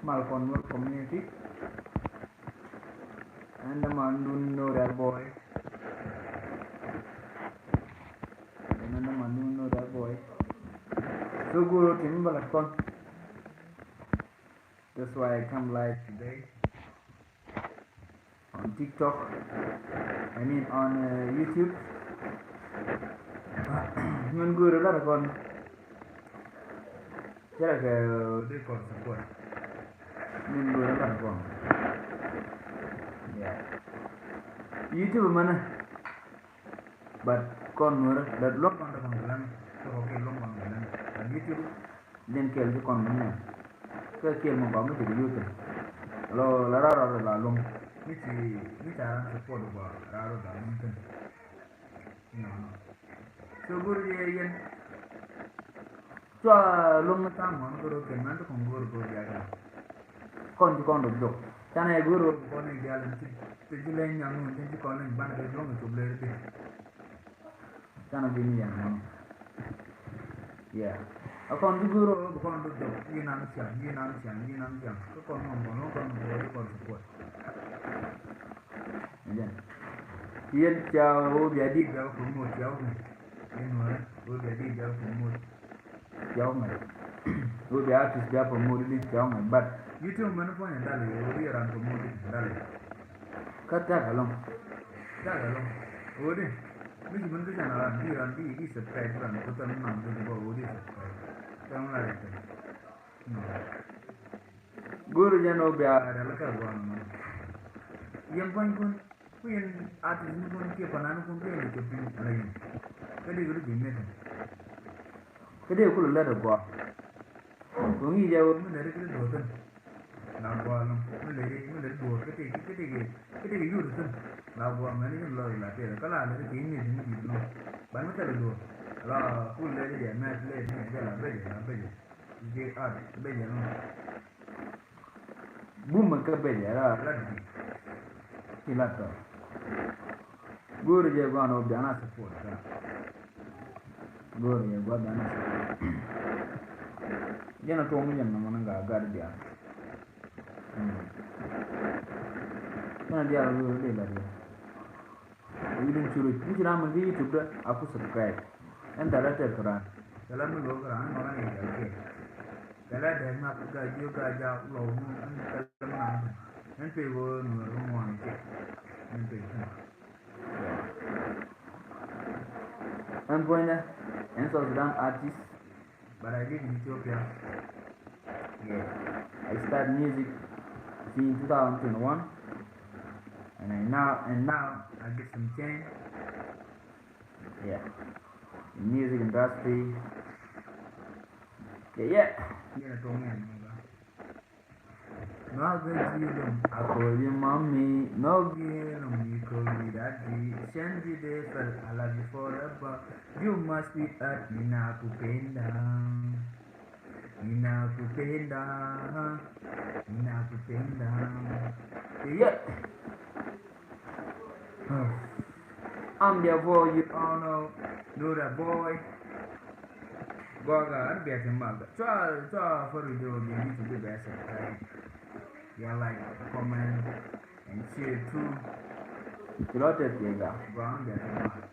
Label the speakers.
Speaker 1: Malcolm Nuer community, and the man who know that boy, and the man who know that boy. So good to him, Malcolm. That's why I come live today on TikTok. I mean on YouTube. Mình vừa đó là còn thế là cái đây còn support mình vừa đó là còn yeah YouTube mana but con nữa đợt lúc con được bằng lần tôi có cái lúc bằng lần là YouTube lên kêu cho con mình nè cái kêu mà bảo mới được YouTube lo là ra là luôn cái gì cái ta support được ra rồi là mình cần so guru je cho lung ta mon guru ke man to guru go ja ga kon do ta ne guru ko ne ja lan ti le nyang nu ti ko ne ban de lung to ble ti ta na bi ni ya mon yeah akon di guru kon do yi nan siang ko kon mon kon do ko support ya yen chao jadi ga ko mo chao Nuer, we be di jauh pemut, jauh mai. We be artis jauh pemut di jauh mai. But YouTube mana pun yang dalam, we orang pemut di dalam. Kata kalong, we ni, mesti benda sana di subscribe kan, kita memang tu juga we subscribe. Jangan lari tu. Guru jangan be ada lekar buang mana. Yang pun, yang artis ni pun kia panan pun kia ni kepi lagi. Cái đi cái điều cũng là được quá cũng như giờ mới lấy cái đồ thân làm qua luôn mới lấy đồ cái gì dùng thân làm qua mấy cái lời là tiền có là cái tiếng gì luôn bán mất cái đồ là cũng lấy cái gì mà lấy cái là bây giờ bây giờ luôn bùm mà cái bây giờ là gì thì là sao guru je gua no biana support ka guru je gua biana jana to mun yanna man ga gar dia kana dia lu le la dia idin churu ni na man di youtube da aku subscribe en da ta kran dalam lu kran mana ni ke dala da ma ga ju ga ja lo mu an kalam en pe wo no mo an ke en pe I'm going to South Sudan artist, but I live in Ethiopia. Yeah, I started music in 2021, and now I get some change. Yeah, in music industry. Yeah. No gajilum akoli mommy, no gilum you call me daddy. Send you there for I love you forever. You must be at Nina Kupenda. Yeah. I'm the boy you all know. Do the boy. Goga and get him up. Try for the job you need to do best. Yeah, like, comment, and share too. You know that, yeah, go on, get him up.